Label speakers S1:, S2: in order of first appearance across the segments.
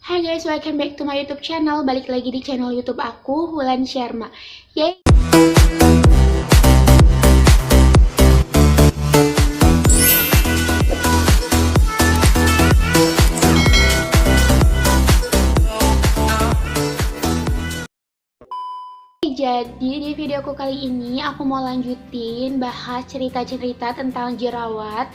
S1: Hai guys, welcome back to my YouTube channel. Balik lagi di channel YouTube aku, Wulan Sharma. Yay! Jadi di videoku kali ini aku mau lanjutin bahas cerita-cerita tentang jerawat.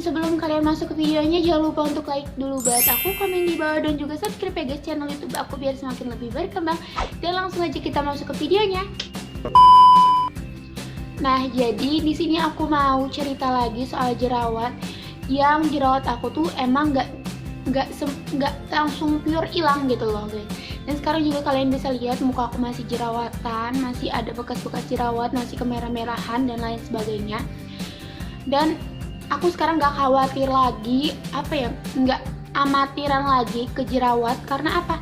S1: Sebelum kalian masuk ke videonya, jangan lupa untuk like dulu buat aku, komen di bawah, dan juga subscribe ya guys channel YouTube aku biar semakin lebih berkembang. Dan langsung aja kita masuk ke videonya. Nah, jadi di sini aku mau cerita lagi soal jerawat. Yang jerawat aku tuh emang nggak langsung pure hilang gitu loh guys. Dan sekarang juga kalian bisa lihat muka aku masih jerawatan, masih ada bekas-bekas jerawat, masih kemerah-merahan dan lain sebagainya. Dan aku sekarang nggak khawatir lagi, nggak amatiran lagi ke jerawat. Karena apa?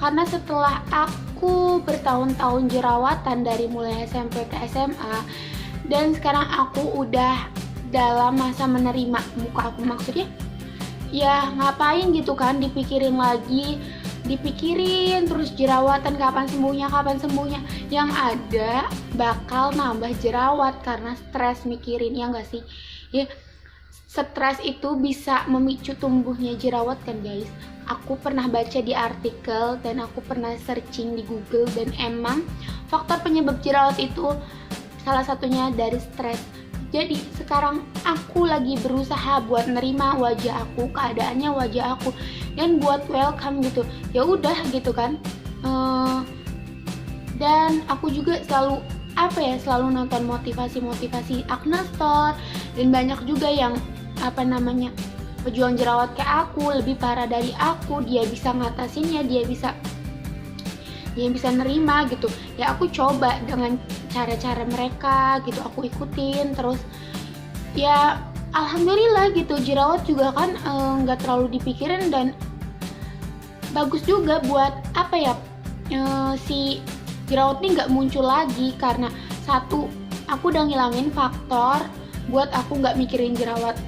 S1: Karena setelah aku bertahun-tahun jerawatan dari mulai SMP ke SMA, dan sekarang aku udah dalam masa menerima muka aku, maksudnya ya ngapain gitu kan dipikirin terus jerawatan, kapan sembuhnya. Yang ada bakal nambah jerawat karena stres mikirin, ya nggak sih ya. Stres itu bisa memicu tumbuhnya jerawat kan guys. Aku pernah baca di artikel dan aku pernah searching di Google, dan emang faktor penyebab jerawat itu salah satunya dari stres. Jadi sekarang aku lagi berusaha buat nerima wajah aku, keadaannya wajah aku, dan buat welcome gitu. Ya udah gitu kan. Dan aku juga selalu nonton motivasi Agnes Store, dan banyak juga yang pejuang jerawat kayak aku, lebih parah dari aku, dia bisa ngatasinnya, dia bisa nerima gitu. Ya aku coba dengan cara-cara mereka gitu, aku ikutin terus. Ya alhamdulillah gitu, jerawat juga kan nggak terlalu dipikirin, dan bagus juga buat si jerawat ini nggak muncul lagi. Karena satu, aku udah ngilangin faktor buat aku nggak mikirin jerawat.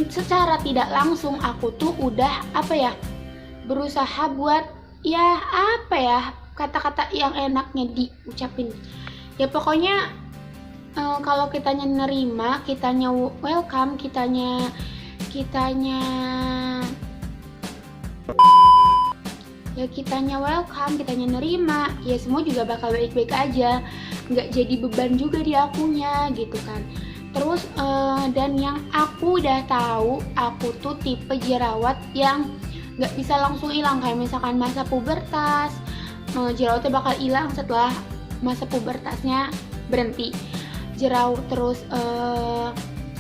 S1: Secara tidak langsung aku tuh udah berusaha buat kata-kata yang enaknya diucapin. Ya pokoknya kalau kitanya nerima, kitanya welcome, kitanya welcome, kitanya nerima, ya semua juga bakal baik-baik aja, nggak jadi beban juga di akunya gitu kan. Terus dan yang aku udah tahu, aku tuh tipe jerawat yang nggak bisa langsung hilang. Kayak misalkan masa pubertas, jerawatnya bakal hilang setelah masa pubertasnya berhenti. Terus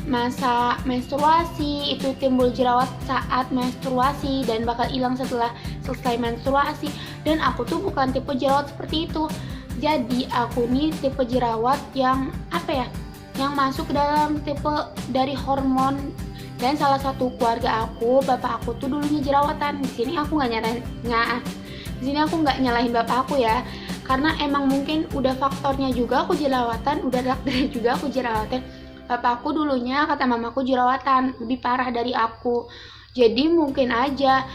S1: masa menstruasi, itu timbul jerawat saat menstruasi dan bakal hilang setelah selesai menstruasi. Dan aku tuh bukan tipe jerawat seperti itu. Jadi aku nih tipe jerawat yang yang masuk dalam tipe dari hormon. Dan salah satu keluarga aku, bapak aku tuh dulunya jerawatan. Di sini aku nggak nyalahin bapak aku ya, karena emang mungkin udah faktornya juga aku jerawatan, udah takdirnya juga aku jerawatan. Bapak aku dulunya, kata mamaku, jerawatan, lebih parah dari aku. Jadi mungkin aja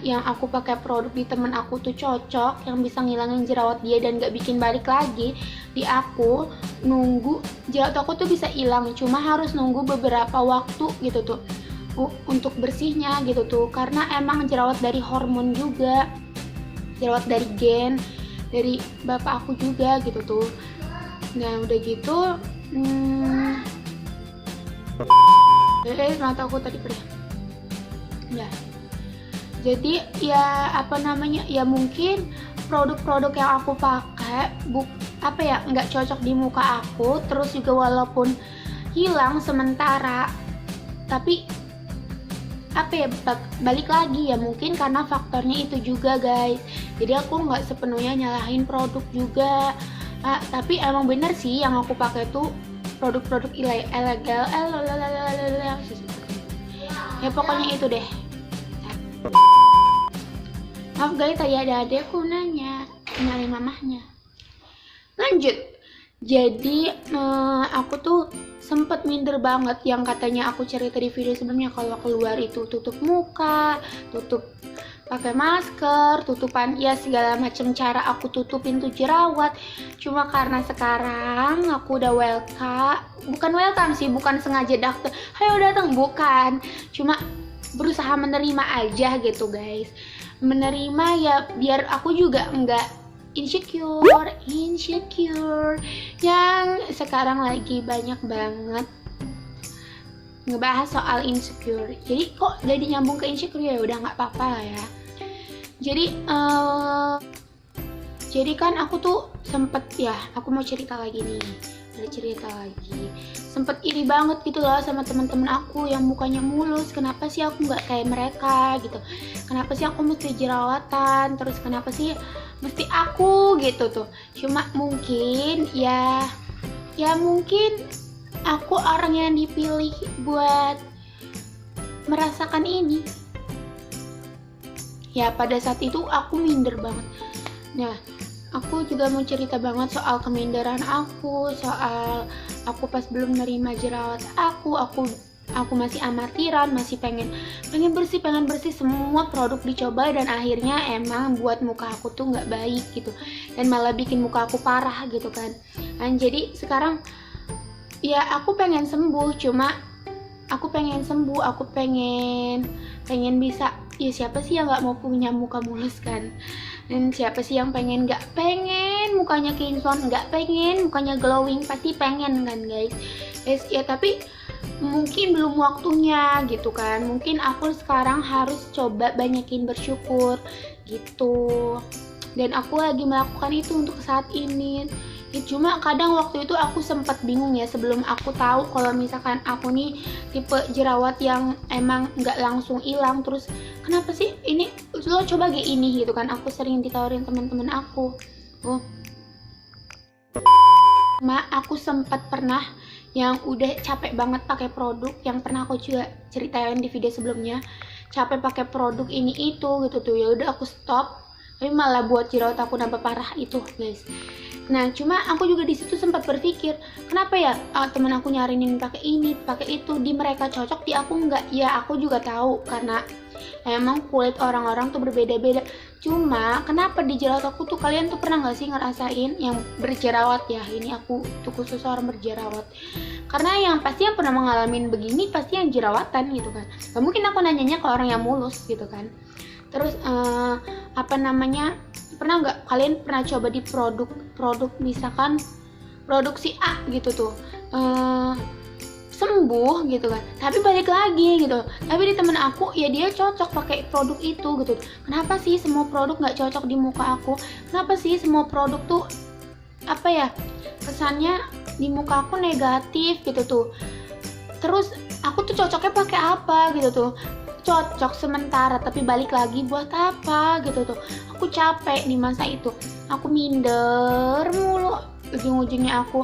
S1: yang aku pakai produk di temen aku tuh cocok, yang bisa ngilangin jerawat dia dan gak bikin balik lagi. Di aku nunggu jerawat aku tuh bisa hilang, cuma harus nunggu beberapa waktu gitu tuh untuk bersihnya gitu tuh. Karena emang jerawat dari hormon juga, jerawat dari gen dari bapak aku juga gitu tuh. Nah udah gitu mata aku tadi perih. Ya, jadi ya ya mungkin produk-produk yang aku pakai nggak cocok di muka aku. Terus juga walaupun hilang sementara, tapi balik lagi ya, mungkin karena faktornya itu juga guys. Jadi aku nggak sepenuhnya nyalahin produk juga. Tapi emang bener sih yang aku pakai tuh produk-produk ilegal. Ya pokoknya itu deh. Maaf guys, tadi ada adekku nanya, nyari mamahnya. Lanjut. Jadi aku tuh sempet minder banget yang katanya aku cerita di video sebelumnya, kalau keluar itu tutup muka, tutup pakai masker, tutupan ya segala macam cara aku tutupin tuh jerawat. Cuma karena sekarang aku udah bukan welcome sih, bukan sengaja dokter ayo datang, bukan, cuma berusaha menerima aja gitu guys. Menerima ya biar aku juga enggak insecure yang sekarang lagi banyak banget ngebahas soal insecure. Jadi kok jadi nyambung ke insecure, ya udah nggak apa-apa lah ya. Jadi kan aku tuh sempet ya, aku mau cerita lagi nih, ada cerita lagi. Sempet iri banget gitu loh sama teman-teman aku yang mukanya mulus. Kenapa sih aku nggak kayak mereka gitu? Kenapa sih aku mesti jerawatan? Terus kenapa sih mesti aku gitu tuh? Cuma mungkin ya mungkin aku orang yang dipilih buat merasakan ini. Ya pada saat itu aku minder banget. Nah, aku juga mau cerita banget soal keminderan aku, soal aku pas belum nerima jerawat aku masih amatiran, masih pengen bersih semua produk dicoba, dan akhirnya emang buat muka aku tuh nggak baik gitu, dan malah bikin muka aku parah gitu kan. Dan jadi sekarang ya aku pengen sembuh, aku pengen bisa, ya siapa sih yang nggak mau punya muka mulus kan, dan siapa sih yang nggak pengen mukanya kinclong, nggak pengen mukanya glowing, pasti pengen kan guys. Ya tapi mungkin belum waktunya gitu kan. Mungkin aku sekarang harus coba banyakin bersyukur gitu, dan aku lagi melakukan itu untuk saat ini. Ya, cuma kadang waktu itu aku sempat bingung ya, sebelum aku tahu kalau misalkan aku nih tipe jerawat yang emang nggak langsung hilang. Terus kenapa sih ini, lo coba kayak ini gitu kan, aku sering ditawarin teman-teman aku. Aku sempat pernah yang udah capek banget pakai produk, yang pernah aku juga ceritain di video sebelumnya, capek pakai produk ini itu gitu tuh, ya udah aku stop, tapi malah buat jerawat aku nambah parah itu guys. Nah, cuma aku juga di situ sempat berpikir, kenapa ya teman aku nyarinin pakai ini, pakai itu, di mereka cocok, di aku enggak. Ya aku juga tahu karena emang kulit orang-orang tuh berbeda-beda. Cuma kenapa di jerawat aku tuh, kalian tuh pernah nggak sih ngerasain yang berjerawat ya? Ini aku tuh khusus orang berjerawat. Karena yang pasti yang pernah mengalami begini pasti yang jerawatan gitu kan. Gak mungkin aku nanyanya ke orang yang mulus gitu kan. Terus pernah nggak kalian pernah coba di produk misalkan produk si A gitu tuh sembuh gitu kan, tapi balik lagi gitu, tapi di temen aku ya dia cocok pakai produk itu gitu. Kenapa sih semua produk nggak cocok di muka aku? Kenapa sih semua produk tuh kesannya di muka aku negatif gitu tuh? Terus aku tuh cocoknya pakai apa gitu tuh? Cocok sementara tapi balik lagi buat apa gitu tuh. Aku capek di masa itu, aku minder mulu, ujung-ujungnya aku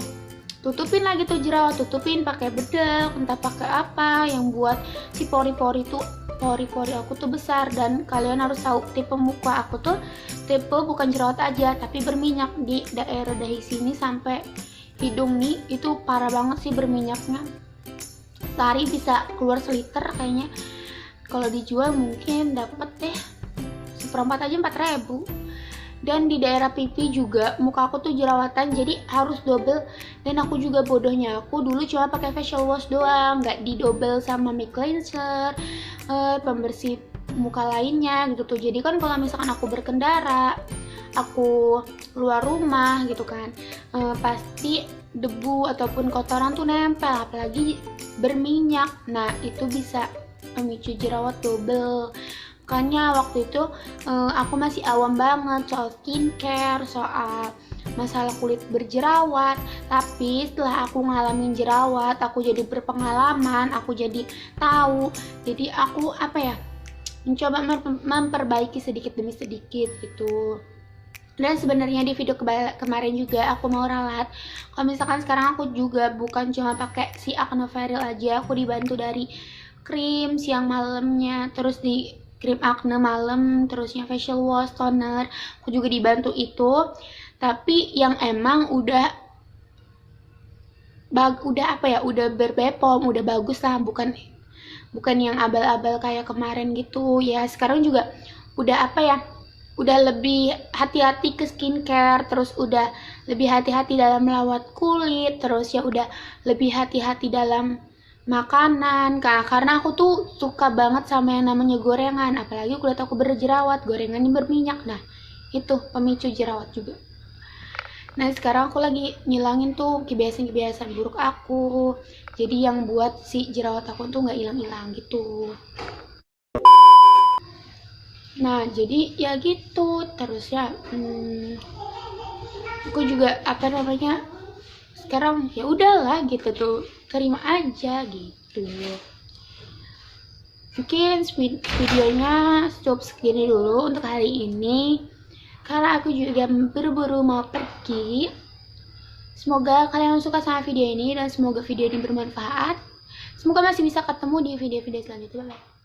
S1: tutupin lagi tuh jerawat, tutupin pakai bedak, entah pakai apa yang buat si pori-pori aku tuh besar. Dan kalian harus tahu, tipe muka aku tuh tipe bukan jerawat aja tapi berminyak di daerah dahi sini sampai hidung nih, itu parah banget sih berminyaknya. Sehari bisa keluar seliter kayaknya. Kalau dijual mungkin dapat deh seperempat aja 4.000. Dan di daerah pipi juga muka aku tuh jerawatan, jadi harus double. Dan aku juga bodohnya, aku dulu cuma pakai facial wash doang, nggak di double sama mic cleanser, pembersih muka lainnya gitu tuh. Jadi kan kalau misalkan aku berkendara, aku keluar rumah gitu kan, pasti debu ataupun kotoran tuh nempel, apalagi berminyak. Nah itu bisa memicu jerawat double. Makanya waktu itu aku masih awam banget soal skincare, soal masalah kulit berjerawat. Tapi setelah aku ngalamin jerawat, aku jadi berpengalaman, aku jadi tahu. Jadi aku mencoba memperbaiki sedikit demi sedikit gitu. Dan sebenarnya di video kemarin juga aku mau ralat, kalau misalkan sekarang aku juga bukan cuma pakai si Acneveril aja, aku dibantu dari krim siang malamnya, terus di krim acne malam, terusnya facial wash, toner, aku juga dibantu itu. Tapi yang emang udah udah apa ya, udah berbepom, udah bagus lah, bukan yang abal-abal kayak kemarin gitu ya. Sekarang juga udah apa ya, udah lebih hati-hati ke skincare, terus udah lebih hati-hati dalam merawat kulit, terus ya udah lebih hati-hati dalam makanan. Karena aku tuh suka banget sama yang namanya gorengan, apalagi kulit aku berjerawat, gorengan ini berminyak, nah itu pemicu jerawat juga. Nah sekarang aku lagi ngilangin tuh kebiasaan-kebiasaan buruk aku, jadi yang buat si jerawat aku tuh nggak hilang-hilang gitu. Nah jadi ya gitu terus ya, aku juga apa namanya, sekarang ya udahlah gitu tuh, terima aja gitu. Mungkin videonya stop segini dulu untuk hari ini, karena aku juga berburu mau pergi. Semoga kalian suka sama video ini dan semoga video ini bermanfaat. Semoga masih bisa ketemu di video-video selanjutnya. Bye-bye.